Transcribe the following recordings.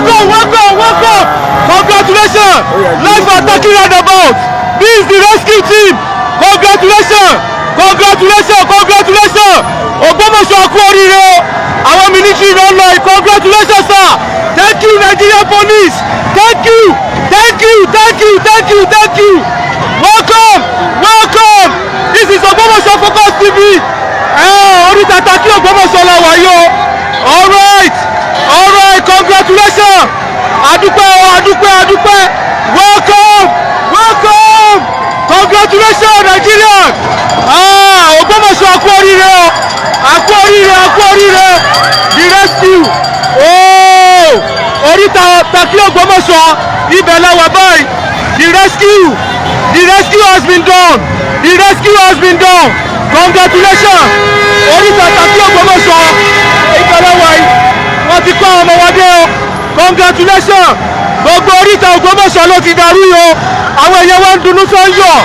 welcome. Congratulations. Life attacking roundabout. This is the rescue team. Congratulations. Ògbómọ̀ṣọ́ kú oríire o. Àwọn military ló lọ. Congratulations sir. Thank you Nigerian police. Thank you. Welcome. This is Ògbómọ̀ṣọ́ Focus TV. Oríta Takí Ògbómọ̀ṣọ́ la wà yìí o. All right. Congratulations. Adúpẹ́. Welcome. Congratulations Nigeria. Ògbómọ̀ṣọ́ kú oríire o. Kú oríire. The rescue. Oríta Takí Ògbómọ̀ṣọ́ ibẹ̀ la wà báyìí. The rescue has been done. Congratulations. Oríta Takí Ògbómọ̀ṣọ́ ibẹ̀ la wà yìí. Wọ́n ti kọ́ ọmọ wa dé o. Congratulations. Gbogbo oríta Ògbómọ̀ṣọ́ ló ti dàrú yìí o. Àwọn èèyàn wa ń dunnú sọ́yọ̀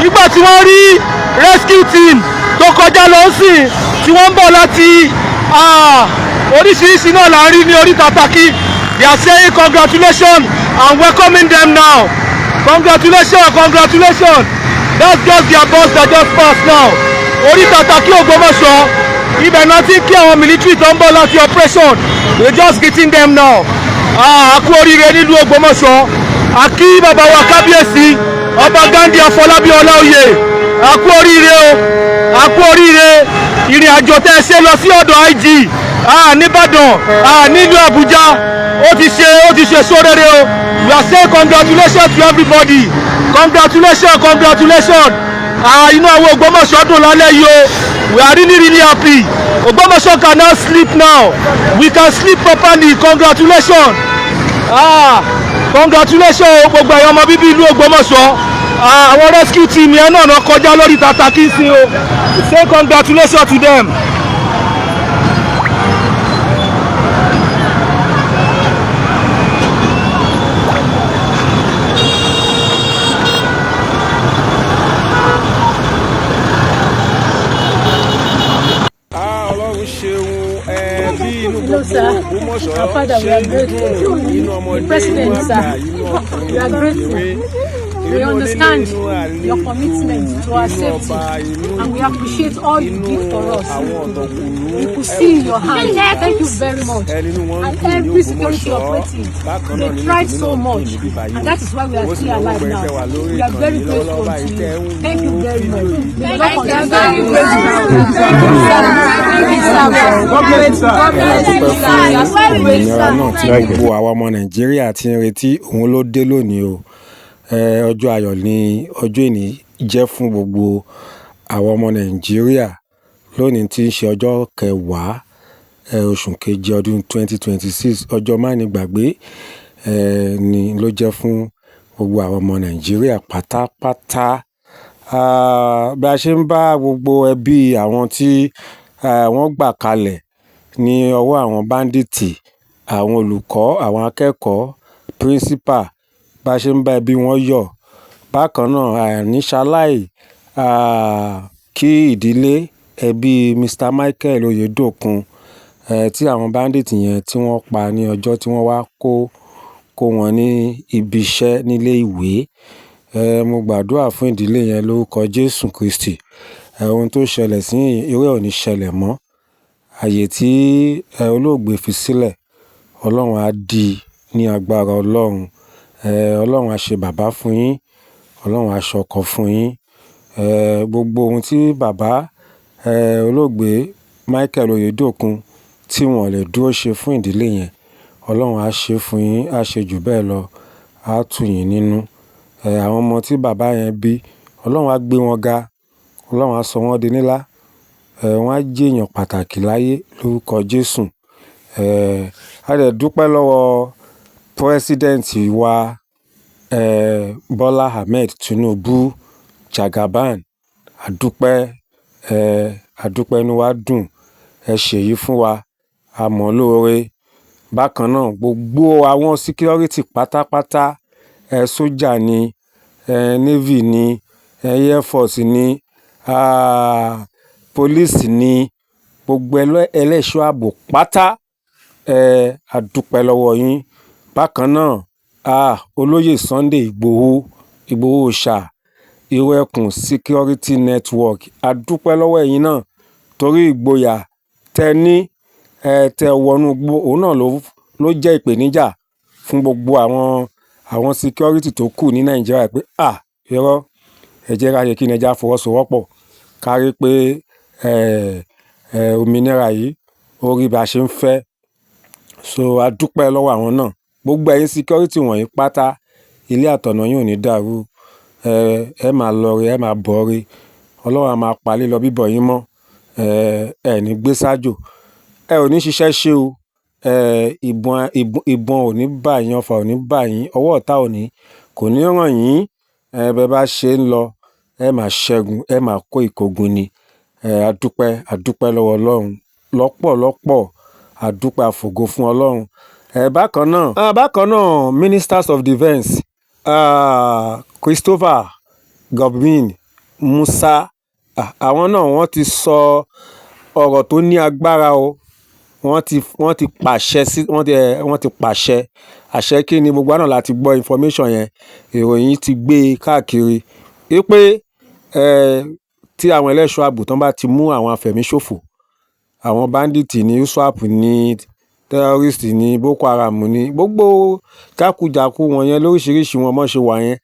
nígbà tí wọ́n rí rescue team tó kọjá lọ sí tí wọ́n ń bọ̀ láti oríṣiríṣi náà là ń rí ní oríta Takí. They are saying congratulations and welcoming them now. Congratulations. That's just their boss that just passed now. Oríta Takí Ògbómọ̀ṣọ́ ibẹ̀ náà ti kí àwọn military tó ń bọ̀ láti operation. They just greeting them now. Kú oríire nílùú Ògbómọ̀ṣọ́. A kí bàbá wa kábíyèsí ọba Ghandi Afọlábí Ọláoyè. Kú oríire. Ìrìn àjò tẹ́ ẹ ṣe lọ sí ọ̀dọ̀ IG nìbàdàn nílùú Àbújá ó ti ṣe sóréré o. We are saying congratulations to everybody. Congratulations. Inú àwọn Ògbómọ̀ṣọ́ dùn lálẹ́ yìí o. We are really happy. Ògbómọ̀ṣọ́ can now sleep now. We can sleep properly. Congratulations gbogbo ẹ̀yọ́ ọmọ bíbí ìlú Ògbómọ̀ṣọ́. Àwọn rescue team yẹn náà kọjá lórí Takí sí o. Say congratulations to them. Our Father, we are grateful. The President, sir, we are grateful. We understand your commitment to our safety, and we appreciate all you did for us. We could see in your hand. Thank you very much. And every security operative, they tried so much, and that is why we are still alive now. We are very grateful to you. Thank you very much. Òmìnira náà tí gbogbo àwa ọmọ Nàìjíríà ti ń retí òun ló dé lónìí o. Ọjọ́ ayọ̀ ni ọjọ́ ìní jẹ́ fún gbogbo àwọn ọmọ Nàìjíríà lónìí tí ń ṣe ọjọ́ kẹwàá oṣù keje ọdún 2026. Ọjọ́ mánigbàgbé ni ló jẹ́ fún gbogbo àwọn ọmọ Nàìjíríà pátápátá. Bí a ṣe ń bá gbogbo ẹbí àwọn tí wọ́n gbà kalẹ̀ ní ọwọ́ àwọn báńdíìtì, àwọn olùkọ́, àwọn akẹ́kọ̀ọ́, principal, bá ṣe ń bá ẹbí wọn yọ̀. Bákan náà ní ṣaláì kí ìdílé ẹbí Mr. Michael Oyedokun tí àwọn bandit yẹn tí wọ́n pa ní ọjọ́ tí wọ́n wá kó wọn ní ibi iṣẹ́ nílé ìwé. Mo gbàdúrà fún ìdílé yẹn lórúkọ Jésù Kristi. Ohun tó ṣẹlẹ̀ sí irú ẹ̀ ò ní ṣẹlẹ̀ mọ́. Ààyè tí olóògbé fi sílẹ̀, Ọlọ́run á dí ní agbára Ọlọ́run. Ọlọ́run á ṣe bàbá fún yín. Ọlọ́run á ṣọkọ fún yín. Gbogbo ohun tí bàbá olóògbé Michael Oyedokun tí wọ́n lè dúró ṣe fún ìdílé yẹn, Ọlọ́run á ṣe fún yín, á ṣe jù bẹ́ẹ̀ lọ, á tù yín nínú. Àwọn ọmọ tí bàbá yẹn bí, Ọlọ́run á gbé wọn ga. Ọlọ́run á sọ wọ́n di nílá. Wọ́n á jẹ́ èèyàn pàtàkì láyé lórúkọ Jésù. A dẹ̀ dúpẹ́ lọ́wọ́ President wa Bọ́lá Ahmed Tinubu Jagaban. Àdúpẹ́ inú wa dùn. Ẹ ṣèyí fún wa. A mọ̀ lóore. Bákan náà gbogbo àwọn security pátápátá, sójà ni, navy ni, air force ni, police ni, gbogbo ẹlẹ́ṣọ́ ààbò pátá. A dúpẹ́ lọ́wọ́ yín. bákan náà olóyè Sunday Ìgbòho ṣá Ìwẹ̀kùn Security Network a dúpẹ́ lọ́wọ́ ẹ̀yin náà torí ìgboyà tẹ ní tẹ wọnú gbó òun náà ló jẹ́ ìpèníjà fún gbogbo àwọn security tó kù ní Nàìjíríà pé irọ́ ẹ jẹ́ ká ṣe kí ni ẹja fọwọ́sowọ́pọ̀ kárí pé òmìnira yìí ó rí bá a ṣe ń fẹ́. So a dúpẹ́ lọ́wọ́ àwọn náà gbogbo ẹ̀yin security wọ̀nyí pátá ilé àtọ̀nà yín ò ní dàrú ẹ máa lọ rí ẹ máa bọ̀ rí Ọlọ́run á máa palẹ̀ lọ bíbọ̀ yín mọ́ ẹ ní gbé sájò ẹ ò ní ṣiṣẹ́ ṣe o ìbọn ò ní bà yín ọfà ò ní bà yín ọwọ́ ọ̀tá kò ní ràn yín bẹ́ bá ṣe ń lọ ẹ máa ṣẹ́gun ẹ máa kó ìkógun ni a dúpẹ́ lọ́wọ́ Ọlọ́run lọ́pọ̀lọpọ̀ a dúpẹ́ àfògo fún Ọlọ́run. Bákan náà Ministers of Defence Christopher Godwin Musa àwọn náà wọ́n ti sọ ọ̀rọ̀ tó ní agbára o wọ́n ti pàṣẹ àṣẹ kí ni gbogbo àná láti gbọ́ information yẹn ìròyìn ti gbé káàkiri wípé tí àwọn ẹlẹ́ṣọ́ ààbò tán bá ti mú àwọn afẹ̀míṣòfò àwọn bandits ní USWAP ní terrorist ní Boko Haram ní gbogbo jákujàku wọn yẹn lóríṣiríṣi wọn mọ́ ṣe wà yẹn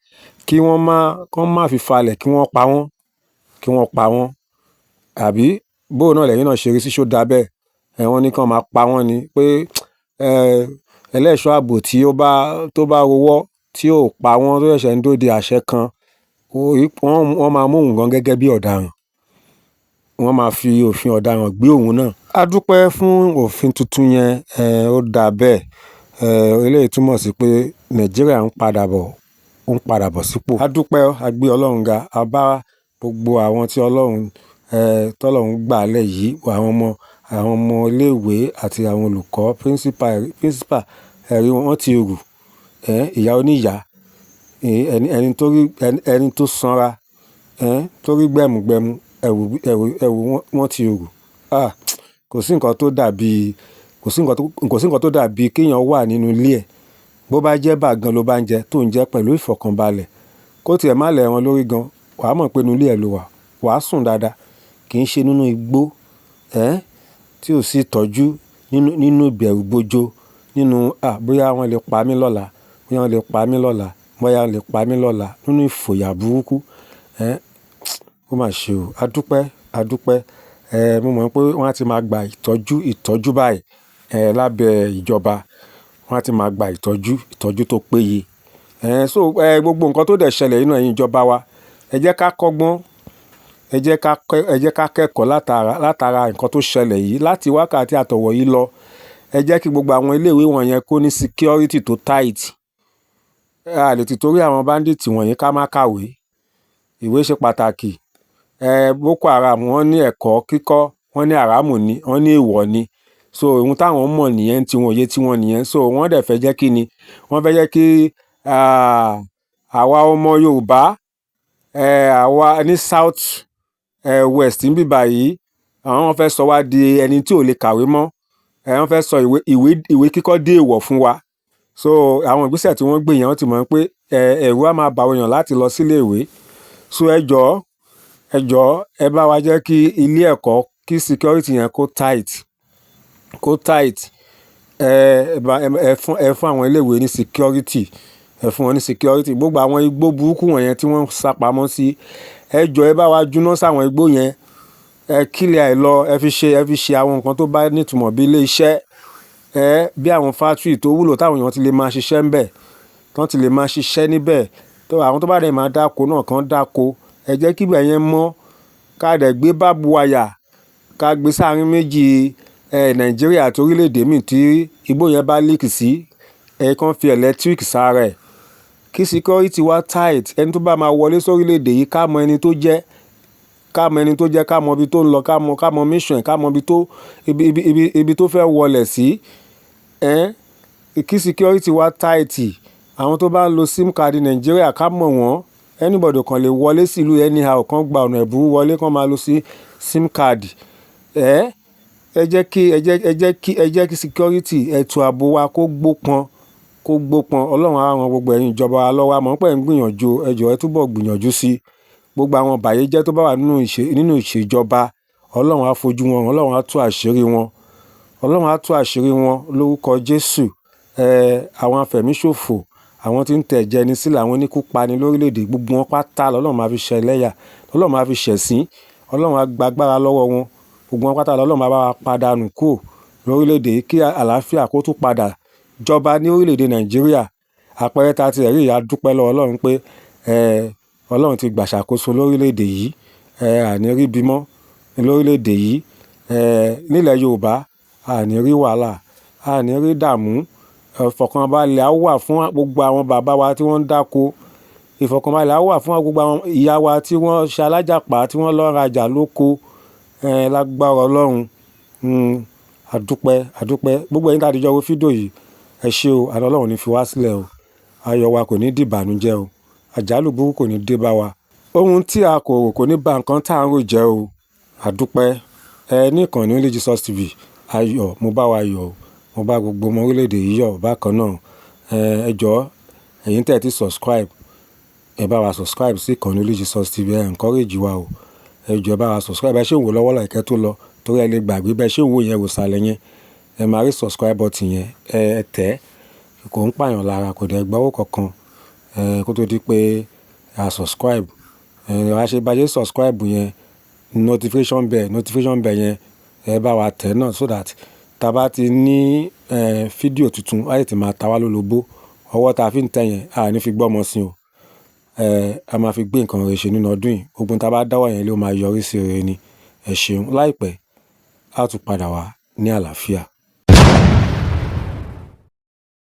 kí wọ́n má fi falẹ̀ kí wọ́n pa wọ́n àbí bóun náà lẹ́yìn náà ṣe rí sí ṣó dá bẹ́ẹ̀ wọ́n ní kàn máa pa wọ́n ni pé ẹlẹ́ṣọ́ ààbò tó bá rowọ́ tí ò pa wọ́n tó ṣẹ̀ṣẹ̀ ń dóde àṣẹ kan wọ́n máa mú òun gan gẹ́gẹ́ bí ọ̀daràn wọ́n máa fi òfin ọ̀daràn gbé òun náà. A dúpẹ́ fún òfin tuntun yẹn ó dà bẹ́ẹ̀ eléyìí túmọ̀ sí pé Nàìjíríà ń padà bọ̀ sípò. A dúpẹ́ a gbé Ọlọ́run ga a bá gbogbo àwọn tí tọ́lọ́run gbà lẹ̀ yìí àwọn ọmọ iléèwé àti àwọn olùkọ́ principal ẹ̀rí wọn ti rù ìyá oníyàá ẹni tó sanra tó rí gbẹ̀mùgbẹ̀mù ẹ̀wù wọn ti rù kò sí nǹkan tó dàbí kéèyàn wà nínú ilé ẹ̀ bó bá jẹ́ bàgán ló bá ń jẹ tó ń jẹ pẹ̀lú ìfọ̀kànbalẹ̀ kó tiẹ̀ má lẹ̀ wọn lórí gan wàá mọ̀ pé inú ilé ẹ̀ ló wàá sùn dáadáa kì í ṣe nínú igbó tí ò sí ìtọ́jú nínú ìbẹ̀rù bojo nínú bóyá wọ́n lè pa mí lọ́la nínú ìfòyà burúkú ó mà ṣe o a dúpẹ́ mo mọ̀ pé wọ́n á ti máa gba ìtọ́jú báyìí lábẹ́ ìjọba wọ́n á ti máa gba ìtọ́jú tó péye so gbogbo nǹkan tó dẹ̀ ṣẹlẹ̀ nínú ẹ̀yin ìjọba wa ẹ jẹ́ ká kọ́gbọ́n ẹ jẹ́ ká kẹ́kọ̀ọ́ látara nǹkan tó ṣẹlẹ̀ yìí láti wákàtí àtọ̀wọ̀ yìí lọ ẹ jẹ́ kí gbogbo àwọn iléèwé wọ̀nyẹn kó ní security tó tight a lè ti torí àwọn bandits wọ̀nyí ká má kàwé ìwé ṣe pàtàkì Boko Haram wọ́n ní ẹ̀kọ́ kíkọ́ wọ́n ní àràmù ni wọ́n ní èèwọ̀ ni so ohun táwọn mọ̀ nìyẹn tí wọ́n yé tí wọ́n nìyẹn so wọ́n dẹ̀ fẹ́ jẹ́ kí ni wọ́n fẹ́ jẹ́ kí àwa ọmọ Yorùbá àwa ní South West níbí báyìí àwọn fẹ́ sọ wá di ẹni tí ò lè kàwé mọ́ wọ́n fẹ́ sọ ìwé kíkọ́ dé èèwọ̀ fún wa so àwọn ìgbésẹ̀ tí wọ́n gbé yẹn wọ́n ti mọ̀ pé ẹ̀rù á máa bà wọ́n yàn láti lọ sílé ìwé so ẹ jọ̀ọ́ ẹ bá wa jẹ́ kí ilé ẹ̀kọ́ kí security yẹn kó tight ẹ fún àwọn iléèwé ní security ẹ fún wọn ní security gbogbo àwọn igbó burúkú wọ̀nyẹn tí wọ́n sá pamọ́ sí ẹ jọ̀ọ́ ẹ bá wa júná sáwọn igbó yẹn ẹ kílẹ̀ ẹ lọ ẹ fi ṣe àwọn nǹkan tó bá nítumọ̀ bí ilé iṣẹ́ bí àwọn factory tó wúlò táwọn èèyàn ti lè máa ṣiṣẹ́ ńbẹ̀ tán ti lè máa ṣiṣẹ́ níbẹ̀ tó àwọn tó bá dẹ̀ máa dáko náà kàn dáko ẹ jẹ́ kí ibẹ̀ yẹn mọ́ ká dẹ̀ gbé báàbù wáyà ká gbé sáàrin méjì Nàìjíríà àti orílẹ̀-èdè míì tí igbó yẹn bá líkì sí kàn fi electric sára ẹ̀ kí security wá tight ẹni tó bá máa wọlé sórílẹ̀-èdè yìí ká mọ ẹni tó jẹ́ ká mọ ibi tó ń lọ ká mọ mission ká mọ ibi tó fẹ́ wọlẹ̀ sí kí security wá tight àwọn tó bá ń lo sim card Nàìjíríà ká mọ̀ wọ́n anybody kan lè wọlé sílùú anyhow kan gba ọ̀nà ẹ̀bùrú wọlé kan máa lo sí sim card ẹ jẹ́ kí security ètò ààbò wa kó gbópọn kó gbópọn. Ọlọ́run á ran gbogbo ẹ̀yin ìjọba wa lọ́wọ́. A mọ̀ pé ẹ̀ ń gbìyànjú, ẹ jọ̀ọ́ ẹ túbọ̀ gbìyànjú sí i. Gbogbo àwọn bàyéjẹ́ tó bá wà nínú ìṣèjọba, Ọlọ́run á fojú wọn, Ọlọ́run á tú àṣírí wọn. Ọlọ́run á tú àṣírí wọn lórúkọ Jésù. Àwọn afẹ̀míṣòfò, àwọn tí ń tẹ̀ jẹ ní sílẹ̀, àwọn oníkúpani lórílẹ̀‐èdè, gbogbo wọn pátá lọ́lọ́run máa fi ṣe ẹlẹ́yà, Ọlọ́run máa fi ṣẹ̀sín, Ọlọ́run á gba agbára lọ́wọ́ wọn. Gbogbo wọn pátá lọ́lọ́run máa bá wa padànù kúrò lórílẹ̀‐èdè kí àlàáfíà kó tún padà jọba ní orílẹ̀‐èdè Nàìjíríà. Àpẹẹrẹ ta ti rí ìyá dúpẹ́ lọ́wọ́ Ọlọ́run pé Ọlọ́run ti gbàṣàkóso lórílẹ̀‐èdè yìí. Àní rí bímọ lórílẹ̀‐èdè yìí. Nílẹ̀ Yorùbá àní rí wàhálà, àní rí dààmú. Ìfọ̀kànbalẹ̀ á wà fún gbogbo àwọn bàbá wa tí wọ́n ń dáko. Ìfọ̀kànbalẹ̀ á wà fún gbogbo àwọn ìyá wa tí wọ́n ṣe alájàpá, tí wọ́n lọ rajà lóko. Lágbára Ọlọ́run. Àdúpẹ́. Gbogbo ẹ̀yin tí a ti jọ wo fídíò yìí, ẹ ṣé o. Àánú Ọlọ́run ní fi wá sílẹ̀ o. Ayọ̀ wa kò ní di ìbànújẹ́ o. Àjálù burúkú kò ní dé bá wa. Ohun tí a kò rò kò ní ba nǹkan tá à ń rò jẹ́ o. Àdúpẹ́. Ní ìkànnì Only Jesus TV, ayọ̀ mo bá wa yọ̀ o. Mo bá gbogbo ọmọ orílẹ̀-èdè yìí yọ̀ bákan náà. Ẹ jọ̀ọ́ ẹ̀yin tẹ́ ẹ ti subscribe, ẹ bá wa subscribe sí ìkànnì Only Jesus TV. Ẹ encourage wa o. Ẹ jọ̀ọ́ ẹ bá wa subscribe. Ẹ ṣe ń wò lọ́wọ́ lọ́ọ̀kẹ́ tó lọ torí ẹ lè gbàgbé bẹ́ẹ̀ ṣe ń wò yẹn wò sàlẹ̀ yẹn. Ẹ máa rí subscribe button yẹn. Ẹ tẹ̀ kò ń pààyàn lára, kò dẹ̀ gbowó kankan. Kó tó di pé a subscribe. Wá ṣe bá ṣe subscribe yẹn, notification bell yẹn ẹ bá wa tẹ̀ náà so that tá bá ti ní fídíò tuntun á lè ti máa ta wá lólobó. Ọwọ́ tá fi ń tẹ̀ yẹn a ní fi gbọ́mọ sí o. A máa fi gbé nǹkan rere ṣe nínú ọdún yìí. Gbogbo tá bá dáwọ́ yẹn ló máa yọrí sí rere ni. Ẹ ṣeun. Láìpẹ́ a tún padà wá ní àlàáfíà.